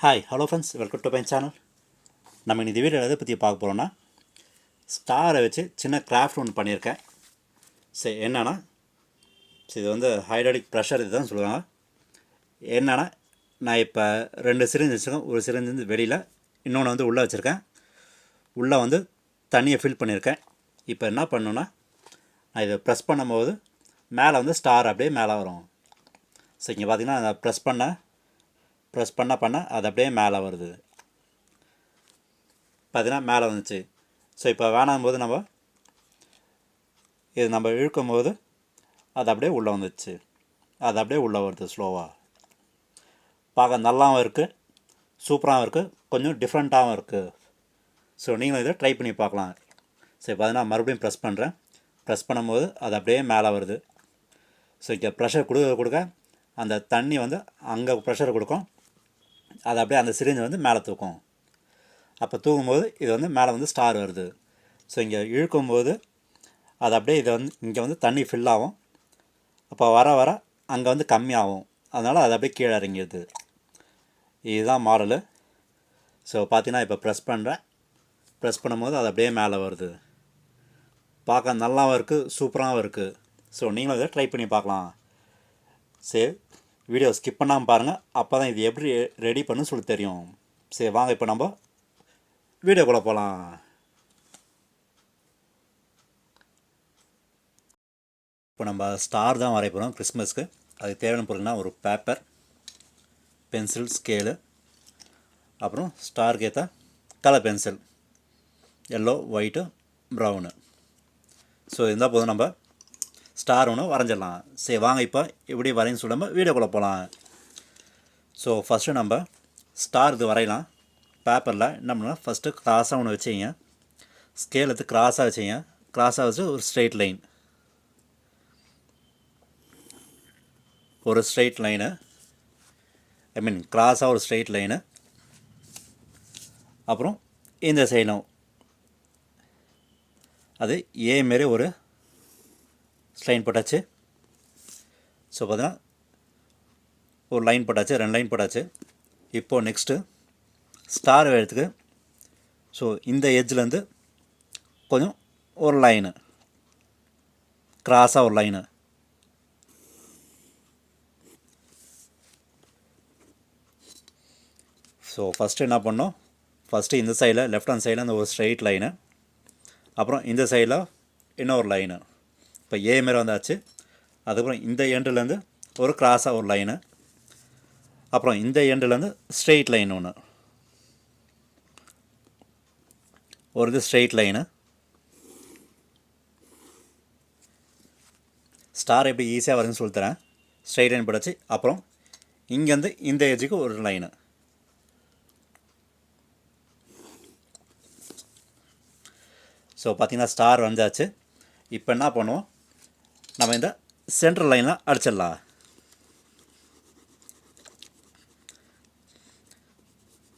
Hi hello friends, welcome to my channel. நம்ம இந்த வீடியோவில் எதை பற்றி பார்க்க போகிறோன்னா, ஸ்டாரை வச்சு சின்ன கிராஃப்ட் ஒன்று பண்ணியிருக்கேன். சரி, என்னென்னா இது வந்து ஹைட்ராலிக் ப்ரெஷர் இதுதான் சொல்லுவாங்க. என்னென்னா, நான் இப்போ 2 சிரிஞ்சு வச்சுருக்கேன். ஒரு சிரிஞ்சு வந்து வெளியில், இன்னொன்று வந்து உள்ளே வச்சுருக்கேன். உள்ளே வந்து தண்ணியை ஃபில் பண்ணியிருக்கேன். இப்போ என்ன பண்ணணுன்னா, நான் இதை ப்ரெஸ் பண்ணும்போது மேலே வந்து ஸ்டார் அப்படியே மேலே வரும். ஸோ இங்கே பார்த்தீங்கன்னா அதை ப்ரெஸ் பண்ண அது அப்படியே மேலே வருது. பார்த்தீங்கன்னா மேலே வந்துச்சு. ஸோ இப்போ வேணாம் போது நம்ம இழுக்கும் போது அது அப்படியே உள்ளே வந்துச்சு. அது அப்படியே உள்ளே வருது ஸ்லோவாக. பார்க்க நல்லாவும் இருக்குது, சூப்பராகவும் இருக்குது, கொஞ்சம் டிஃப்ரெண்ட்டாகவும் இருக்குது. ஸோ நீங்களும் இதை ட்ரை பண்ணி பார்க்கலாம். சரி, பார்த்தீங்கன்னா மறுபடியும் ப்ரெஸ் பண்ணுறேன். ப்ரெஸ் பண்ணும்போது அது அப்படியே மேலே வருது. ஸோ இங்கே ப்ரெஷர் கொடுக்க அந்த தண்ணி வந்து அங்கே ப்ரெஷர் கொடுக்கும். அது அப்படியே அந்த சிரிஞ்சை வந்து மேலே தூக்கும். அப்போ தூக்கும்போது இது வந்து மேலே வந்து ஸ்டார் வருது. ஸோ இங்கே இழுக்கும்போது அது அப்படியே இதை வந்து இங்கே வந்து தண்ணி ஃபில் ஆகும். அப்போ வர அங்கே வந்து கம்மியாகும். அதனால் அது அப்படியே கீழே இறங்கிடுது. இதுதான் மாடலு. ஸோ பார்த்தீங்கன்னா இப்போ ப்ரெஸ் பண்ணும்போது அது அப்படியே மேலே வருது. பார்க்க நல்லாவும் இருக்குது, சூப்பராகவும் இருக்குது. ஸோ நீங்களும் இதை ட்ரை பண்ணி பார்க்கலாம். சரி, வீடியோ ஸ்கிப் பண்ணாமல் பாருங்கள். அப்போ தான் இது எப்படி ரெடி பண்ணு சொல்லி தெரியும். சரி வாங்க, இப்போ நம்ம வீடியோக்குள்ளே போகலாம். இப்போ நம்ம ஸ்டார் தான் வரைய போகிறோம் கிறிஸ்மஸ்க்கு. அதுக்கு தேவையான பொருள்னா ஒரு பேப்பர், பென்சில், ஸ்கேலு, அப்புறம் ஸ்டாருக்கு ஏற்ற colour pencil, yellow, white, brown. So இருந்தால் போதும், நம்ம ஸ்டார் ஒன்று வரைஞ்சிடலாம். சரி வாங்க, இப்போ எப்படி வரைன்னு சொல்லி நம்ம வீடியோக்குள்ளே போகலாம். ஸோ ஃபஸ்ட்டு நம்ம ஸ்டார் இது வரையலாம். பேப்பரில் என்ன பண்ணலாம், ஃபஸ்ட்டு கிராஸாக ஒன்று வச்சிங்க. ஸ்கேல் எடுத்து கிராஸாக வச்சிங்க. கிராஸாக வச்சு ஒரு ஸ்ட்ரெயிட் லைன், கிராஸாக ஒரு ஸ்ட்ரெயிட் லைனு. அப்புறம் இந்த சைடும் அது மாரி ஒரு லைன் போட்டாச்சு. ஸோ பார்த்தீங்கன்னா ஒரு லைன் போட்டாச்சு, 2 லைன் போட்டாச்சு. இப்போது நெக்ஸ்ட்டு ஸ்டார் எழுத்துக்கு ஸோ இந்த எட்ஜ்லேருந்து கொஞ்சம் ஒரு லைனு, கிராஸாக ஒரு லைனு. ஸோ ஃபஸ்ட்டு என்ன பண்ணோம், ஃபஸ்ட்டு இந்த சைடில் லெஃப்ட் ஹேண்ட் சைடில் அந்த ஒரு ஸ்ட்ரெயிட் லைனு, அப்புறம் இந்த சைடில் இன்னொரு லைனு. இப்போ மாரி வந்தாச்சு. அதுக்கப்புறம் இந்த எண்டுலேருந்து ஒரு கிராஸாக ஒரு லைனு, அப்புறம் இந்த எண்டுலேருந்து ஸ்ட்ரெயிட் லைன் ஒன்று, ஒரு இது ஸ்ட்ரெயிட் லைனு. ஸ்டார் எப்படி ஈஸியாக வருதுன்னு சொல்லித்தரேன். ஸ்ட்ரெயிட் லைன் போட்டாச்சு. அப்புறம் இங்கேருந்து இந்த எஜ்ஜுக்கு ஒரு லைனு. ஸோ பார்த்திங்கன்னா ஸ்டார் வந்தாச்சு. இப்போ என்ன பண்ணுவோம், நம்ம இந்த சென்ட்ரல் லைனில் அடிச்சிடலாம்.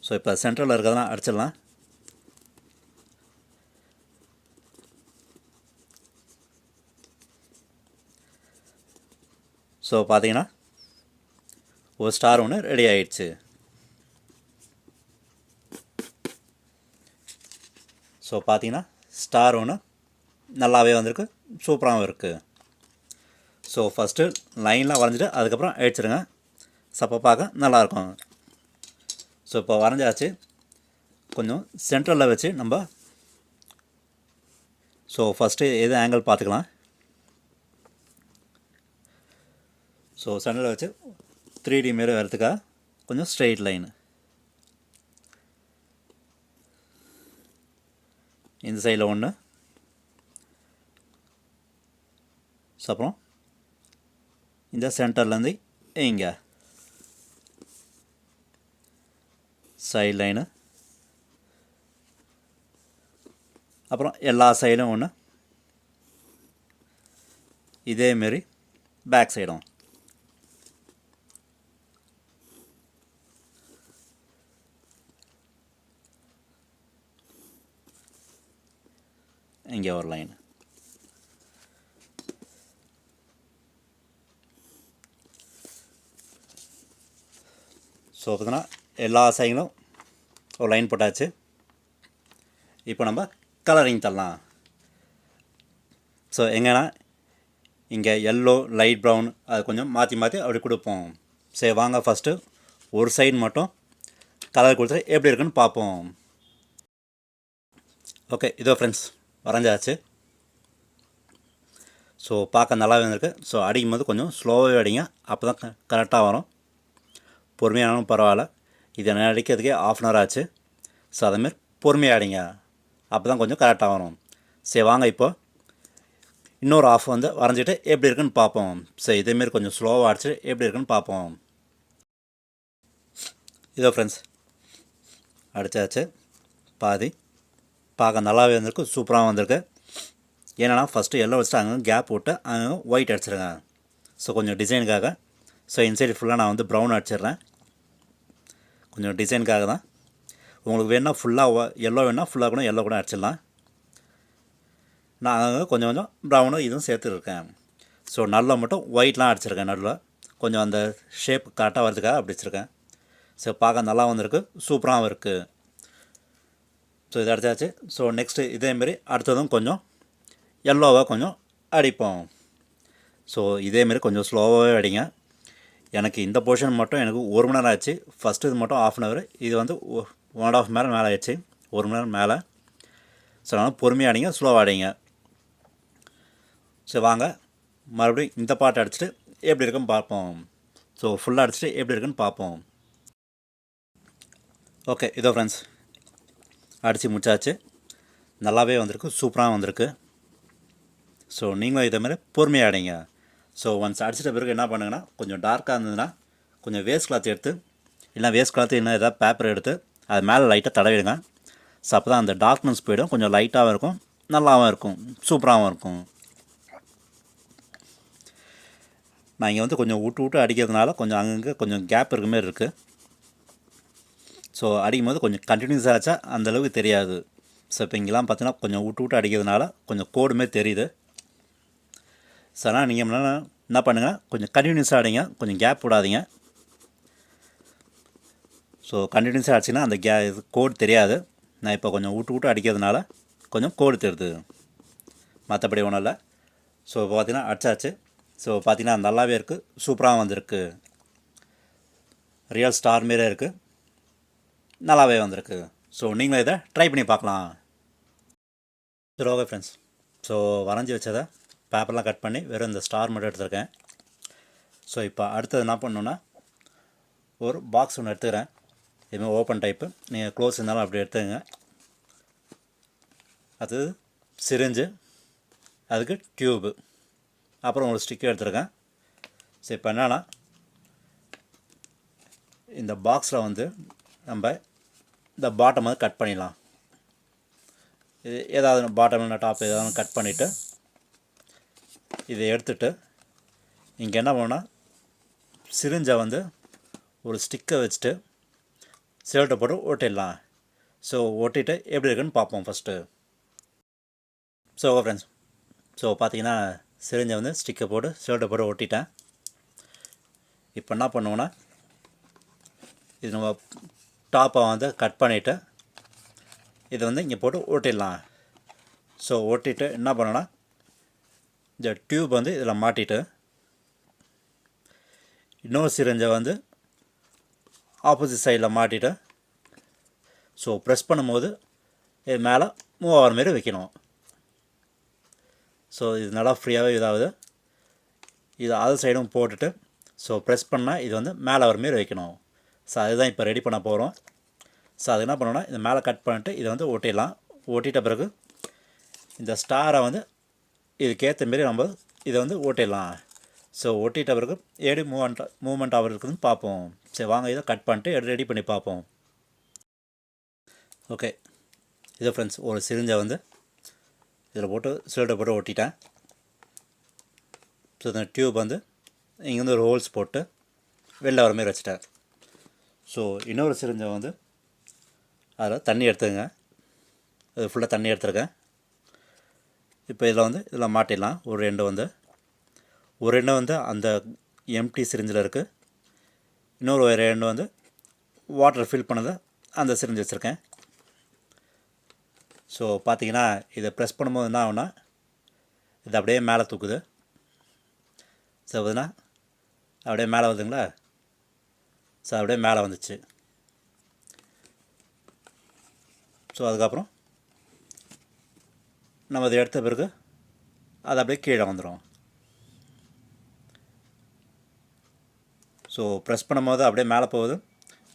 ஸோ இப்போ சென்ட்ரலில் இருக்கிறதெல்லாம் அடிச்சிடலாம். ஸோ பார்த்தீங்கன்னா ஒரு ஸ்டார் ஒன்று ரெடி ஆகிடுச்சு. ஸோ பார்த்தீங்கன்னா ஸ்டார் ஒன்று நல்லாவே வந்திருக்கு, சூப்பராகவும் இருக்குது. ஸோ ஃபஸ்ட்டு லைன்லாம் வரைஞ்சிட்டு அதுக்கப்புறம் அடிச்சிடுங்க. சப்போ பார்க்க நல்லாயிருக்கும். ஸோ இப்போ வரைஞ்சாச்சு. கொஞ்சம் சென்ட்ரலில் வச்சு நம்ம ஸோ ஃபஸ்ட்டு எது ஆங்கிள் பார்த்துக்கலாம். ஸோ சென்டரில் வச்சு 3D மாரி வரதுக்காக கொஞ்சம் ஸ்ட்ரெயிட் லைனு. இந்த சைடில் ஒன்று. ஸோ அப்புறம் இந்த சென்டர்லேருந்து இங்கே சைட் லைனு. அப்புறம் எல்லா சைடும் ஒன்று. இதேமாரி பேக் சைடும். இங்கே ஒரு லைன். ஸோ பார்த்தீங்கன்னா எல்லா சைடும் ஒரு லைன் போட்டாச்சு. இப்போ நம்ம கலரிங் தரலாம். ஸோ எங்கன்னா இங்கே எல்லோ லைட் ப்ரௌன் அது கொஞ்சம் மாற்றி மாற்றி அப்படி கொடுப்போம். சரி வாங்க ஃபஸ்ட்டு ஒரு சைடு மட்டும் கலர் கொடுத்துட்டு எப்படி இருக்குன்னு பார்ப்போம். ஓகே இதோ ஃப்ரெண்ட்ஸ் வரைஞ்சாச்சு. ஸோ பார்க்க நல்லாவே வந்திருக்கு. ஸோ அடிக்கும் போது கொஞ்சம் ஸ்லோவாகவே அடிங்க, அப்போ தான் கரெக்டாக வரும். பொறுமையானாலும் பரவாயில்ல. இதை நான் அடிக்கிறதுக்கே ½ ஆச்சு. ஸோ அதேமாரி பொறுமையாக அடிங்க, அப்போ தான் கொஞ்சம் கரெக்டாக வரும். சரி வாங்க இப்போ இன்னொரு ½ வந்து வரைஞ்சிட்டு எப்படி இருக்குன்னு பார்ப்போம். ஸோ இதேமாரி கொஞ்சம் ஸ்லோவாக அடிச்சுட்டு எப்படி இருக்குன்னு பார்ப்போம். இதோ ஃப்ரெண்ட்ஸ் அடித்தாச்சு பாதி. பார்க்க நல்லாவே வந்திருக்கு, சூப்பராக வந்திருக்கு. ஏன்னா ஃபஸ்ட்டு எல்லோ வச்சுட்டு அங்கே கேப் விட்டு அங்கே ஒயிட் அடிச்சிருங்க. ஸோ கொஞ்சம் டிசைனுக்காக. ஸோ இன்சைடு ஃபுல்லாக நான் வந்து ப்ரௌன் அடிச்சிடுறேன், கொஞ்சம் டிசைனுக்காக தான். உங்களுக்கு வேணால் ஃபுல்லாக எல்லோ வேணால் ஃபுல்லாக கூட எல்லோ கூட அடிச்சிடலாம். நான் அங்கே கொஞ்சம் கொஞ்சம் ப்ரௌனும் இதுவும் சேர்த்துருக்கேன். ஸோ நல்லா மட்டும் ஒயிட்லாம் அடிச்சிருக்கேன், நடுவில் கொஞ்சம் அந்த ஷேப் கரெக்டாக வரதுக்காக அப்படி வச்சுருக்கேன். ஸோ பார்க்க நல்லா வந்திருக்கு, சூப்பராகவும் இருக்குது. ஸோ இது அடித்தாச்சு. ஸோ நெக்ஸ்ட்டு இதேமாரி அடுத்ததும் கொஞ்சம் எல்லோவாக கொஞ்சம் அடிப்போம். ஸோ இதேமாரி கொஞ்சம் ஸ்லோவாகவே அடிங்க. எனக்கு இந்த போர்ஷன் மட்டும் எனக்கு 1 மணி நேரம் ஆச்சு. ஃபஸ்ட்டு இது மட்டும் ½ இது வந்து 1.5 மணி நேரம் மேலே ஆயிடுச்சு, 1 மணி நேரம் மேலே. ஸோ அதனால் பொறுமையாக அடிங்க, ஸ்லோவாக அடிங்க. ஸோ வாங்க மறுபடியும் இந்த பாட்டு அடிச்சுட்டு எப்படி இருக்குன்னு பார்ப்போம். ஸோ ஃபுல்லாக அடிச்சுட்டு எப்படி இருக்குன்னு பார்ப்போம். ஓகே இதோ ஃப்ரெண்ட்ஸ் அடித்து முடிச்சாச்சு. நல்லாவே வந்திருக்கு, சூப்பராக வந்திருக்கு. ஸோ நீங்களும் இதே மாதிரி பொறுமையாக அடிங்க. ஸோ ஒன்ஸ் அடிச்சிட்ட பிறகு என்ன பண்ணுங்கன்னா, கொஞ்சம் டார்க்காக இருந்ததுன்னா கொஞ்சம் வேஸ்ட் கிளாத் எடுத்து, இல்லைனா வேஸ்ட் கிளாத்து இல்லை ஏதாவது பேப்பர் எடுத்து அது மேலே லைட்டாக தடவிடுங்க. ஸோ அப்போ தான் அந்த டார்க்னஸ் போய்டும், கொஞ்சம் லைட்டாகவும் இருக்கும், நல்லாவும் இருக்கும், சூப்பராகவும் இருக்கும். நான் இங்கே வந்து கொஞ்சம் விட்டு விட்டு அடிக்கிறதுனால கொஞ்சம் அங்கங்கே கொஞ்சம் கேப் இருக்க மாதிரி இருக்குது. ஸோ அடிக்கும் போது கொஞ்சம் கண்டினியூஸாக ஆச்சா அந்தளவுக்கு தெரியாது. ஸோ இப்போ இங்கெல்லாம் பார்த்தீங்கன்னா கொஞ்சம் விட்டு விட்டு அடிக்கிறதுனால கொஞ்சம் கோடுமே தெரியுது. ஸோ ஆனால் நீங்கள் என்ன பண்ணுங்கள், கொஞ்சம் கண்டினியூஸாக அடிங்க, கொஞ்சம் கேப் விடாதீங்க. ஸோ கண்டினியூஸாக அடிச்சிங்கன்னா அந்த கோடு தெரியாது. நான் இப்போ கொஞ்சம் விட்டு விட்டு அடிக்கிறதுனால கொஞ்சம் கோடு தெரியுது, மற்றபடி ஒன்றும் இல்லை. ஸோ இப்போ பார்த்தீங்கன்னா அடிச்சாச்சு. ஸோ பார்த்தீங்கன்னா நல்லாவே இருக்குது, சூப்பராக வந்திருக்கு, ரியல் ஸ்டார் மாரியே இருக்குது, நல்லாவே வந்திருக்கு. ஸோ நீங்களும் இதை ட்ரை பண்ணி பார்க்கலாம். சரி ஓகே ஃப்ரெண்ட்ஸ், ஸோ வரைஞ்சி வச்சதை பேப்பர்லாம் கட் பண்ணி வெறும் இந்த ஸ்டார் மட்டும் எடுத்துருக்கேன். ஸோ இப்போ அடுத்தது என்ன பண்ணணுன்னா, ஒரு பாக்ஸ் ஒன்று எடுத்துக்கிறேன், இதுமாதிரி ஓப்பன் டைப்பு, நீங்கள் க்ளோஸ் இருந்தாலும் அப்படி எடுத்துக்கங்க. அது சிரிஞ்சு, அதுக்கு டியூபு, அப்புறம் ஒரு ஸ்டிக்கர் எடுத்துருக்கேன். ஸோ இப்போ என்னென்னா, இந்த பாக்ஸில் வந்து நம்ம இந்த பாட்டம் வந்து கட் பண்ணிடலாம். இது ஏதாவது பாட்டம் இல்லை டாப் ஏதாவது கட் பண்ணிவிட்டு இதை எடுத்துகிட்டு இங்கே என்ன பண்ணோன்னா, சிரிஞ்சை வந்து ஒரு ஸ்டிக்கை வச்சுட்டு சேல்ட்டை போட்டு ஒட்டிடலாம். ஸோ ஒட்டிட்டு எப்படி இருக்குன்னு பார்ப்போம் first. So okay friends, so பார்த்தீங்கன்னா சிரிஞ்சை வந்து ஸ்டிக்கை போட்டு சேல்ட்டை போட்டு ஒட்டிட்டேன். இப்போ என்ன பண்ணுவோன்னா, இது நம்ம டாப்பை வந்து கட் பண்ணிவிட்டு இதை வந்து இங்கே போட்டு ஒட்டிடலாம். ஸோ ஒட்டிட்டு என்ன பண்ணோன்னா, இந்த டியூப் வந்து இதில் மாட்டிட்டு இன்னொரு சிரிஞ்சை வந்து ஆப்போசிட் சைடில் மாட்டிட்டு, ஸோ ப்ரெஸ் பண்ணும்போது இது மேலே மூவ் ஆகிற மாரி வைக்கணும். ஸோ இது நல்லா ஃப்ரீயாகவே இதாகுது. இது அது சைடும் போட்டுட்டு ஸோ ப்ரெஸ் பண்ணால் இது வந்து மேலே வர மாரி வைக்கணும். ஸோ அதுதான் இப்போ ரெடி பண்ண போகிறோம். ஸோ அது என்ன பண்ணோன்னா, இந்த மேலே கட் பண்ணிட்டு இதை வந்து ஒட்டிடலாம். ஒட்டிட்ட பிறகு இந்த ஸ்டாரை வந்து இதுக்கேற்ற மாரி நம்ம இதை வந்து ஒட்டிடலாம். ஸோ ஒட்டிட்ட பிறகு எப்படி மூவ்மெண்ட் ஆகிறதுக்குன்னு பார்ப்போம். சரி வாங்க இதை கட் பண்ணிட்டு ரெடி பண்ணி பார்ப்போம். ஓகே இதோ ஃப்ரெண்ட்ஸ், ஒரு சிரிஞ்சை வந்து இதில் போட்டு சிலிண்டை போட்டு ஒட்டிட்டேன். ஸோ இந்த டியூப் வந்து இங்கேருந்து ஒரு ஹோல்ஸ் போட்டு வெளில வர மாதிரி வச்சுட்டேன். ஸோ இன்னொரு சிரிஞ்சை வந்து அதில் தண்ணி எடுத்துக்கங்க, அது ஃபுல்லாக தண்ணி எடுத்துருக்கேன். இப்போ இதில் வந்து இதில் மாட்டிடலாம். ஒரு எண்டு வந்து அந்த எம்டி சிரிஞ்சில் இருக்குது, இன்னொரு எண்டு வந்து வாட்டர் ஃபில் பண்ணதை அந்த சிரிஞ்சு வச்சுருக்கேன். ஸோ பார்த்தீங்கன்னா இதை ப்ரெஸ் பண்ணும்போது என்ன ஆகுனா இது அப்படியே மேலே தூக்குது. ஸோ பார்த்தீங்கன்னா அப்படியே மேலே வருதுங்களா? ஸோ அப்படியே மேலே வந்துச்சு. ஸோ அதுக்கப்புறம் நம்ம அதை எடுத்த பிறகு அது அப்படியே கீழே வந்துடும். ஸோ ப்ரெஸ் பண்ணும்போது அப்படியே மேலே போகுது,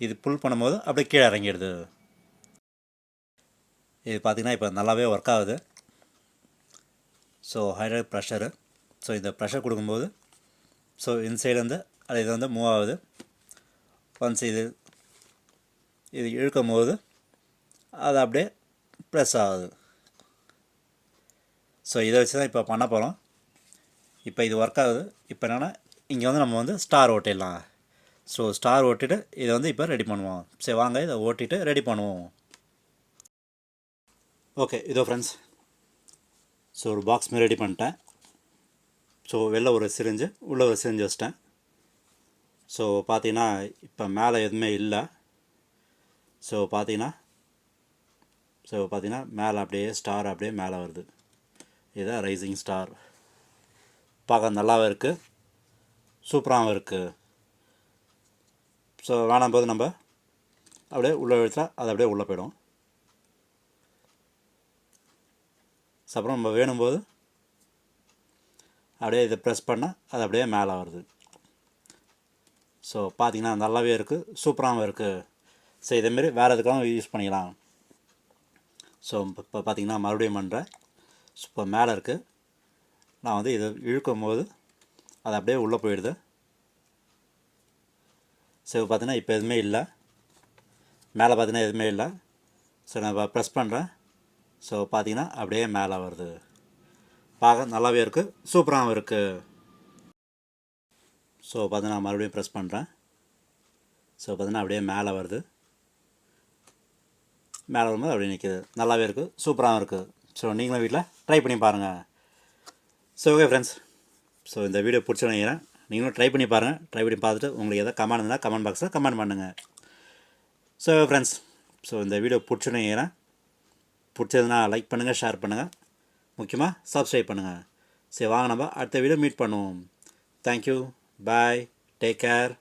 இது புல் பண்ணும்போது அப்படியே கீழே இறங்கிடுது. இது பார்த்திங்கன்னா இப்போ நல்லாவே ஒர்க் ஆகுது. So hydraulic pressure. ஸோ இந்த ப்ரெஷர் கொடுக்கும்போது ஸோ இன்சைட்லேருந்து அது இது வந்து மூவ் ஆகுது. ஒன்ஸ் இது இழுக்கும் போது அது அப்படியே ப்ரெஸ் ஆகுது. ஸோ இதை வச்சு தான் இப்போ பண்ண போகிறோம். இப்போ இது ஒர்க் ஆகுது. இப்போ என்னென்னா இங்கே வந்து நம்ம வந்து ஸ்டார் ஓட்டிடலாம். ஸோ ஸ்டார் ஓட்டிட்டு இதை வந்து இப்போ ரெடி பண்ணுவோம். சரி வாங்க இதை ஓட்டிட்டு ரெடி பண்ணுவோம். ஓகே இதோ ஃப்ரெண்ட்ஸ், ஸோ ஒரு பாக்ஸ் மாதிரி ரெடி பண்ணிட்டேன். ஸோ வெளில ஒரு சிரிஞ்சு உள்ளே ஒரு சிரிஞ்சு வச்சிட்டேன். ஸோ பார்த்தீங்கன்னா இப்போ மேலே எதுவுமே இல்லை. ஸோ பார்த்தீங்கன்னா மேலே அப்படியே ஸ்டார் அப்படியே மேலே வருது. இதுதான் ரைசிங் ஸ்டார். பார்க்க நல்லாவும் இருக்குது, சூப்பராகவும் இருக்குது. ஸோ வேணாம் போது நம்ம அப்படியே உள்ளே இழுத்தா அது அப்படியே உள்ளே போயிடும். ஸோ அப்புறம் நம்ம வேணும்போது அப்படியே இதை ப்ரெஸ் பண்ணால் அது அப்படியே மேலே வருது. ஸோ பார்த்திங்கன்னா நல்லாவே இருக்குது, சூப்பராகவும் இருக்குது. ஸோ இதேமாரி வேறு எதுக்காகவும் யூஸ் பண்ணிக்கலாம். ஸோ இப்போ பார்த்திங்கன்னா மறுபடியும் பண்ணுறேன். ஸோ இப்போ மேலே இருக்குது, நான் வந்து இதை இழுக்கும் போது அது அப்படியே உள்ளே போயிடுது. ஸோ பார்த்திங்கன்னா இப்போ எதுவுமே இல்லை, மேலே பார்த்திங்கன்னா எதுவுமே இல்லை. ஸோ நான் இப்போ ப்ரெஸ் பண்ணுறேன். ஸோ பார்த்திங்கன்னா அப்படியே மேலே வருது. பார்க்க நல்லாவே இருக்குது, சூப்பராகவும் இருக்குது. ஸோ பார்த்தீங்கன்னா மறுபடியும் ப்ரெஸ் பண்ணுறேன். ஸோ பார்த்தீங்கன்னா அப்படியே மேலே வருது. மேலே வரும்போது அப்படியே நிற்கிது. நல்லாவே இருக்குது, சூப்பராகவும் இருக்குது. ஸோ நீங்களும் வீட்டில் ட்ரை பண்ணி பாருங்கள். ஸோ ஓகே ஃப்ரெண்ட்ஸ், ஸோ இந்த வீடியோ பிடிச்சி நினைக்கிறேன். நீங்களும் ட்ரை பண்ணி பாருங்கள். ட்ரை பண்ணி பார்த்துட்டு உங்களுக்கு எதாவது கமெண்ட் இருந்தால் கமெண்ட் பாக்ஸில் கமெண்ட் பண்ணுங்கள். ஸோ ஃப்ரெண்ட்ஸ், ஸோ இந்த வீடியோ பிடிச்சி நினைக்கிறேன். பிடிச்சதுன்னா லைக் பண்ணுங்கள், ஷேர் பண்ணுங்கள், முக்கியமாக சப்ஸ்கிரைப் பண்ணுங்கள். சரி வாங்க நம்ம அடுத்த வீடியோ மீட் பண்ணுவோம். தேங்க்யூ, பாய், டேக் கேர்.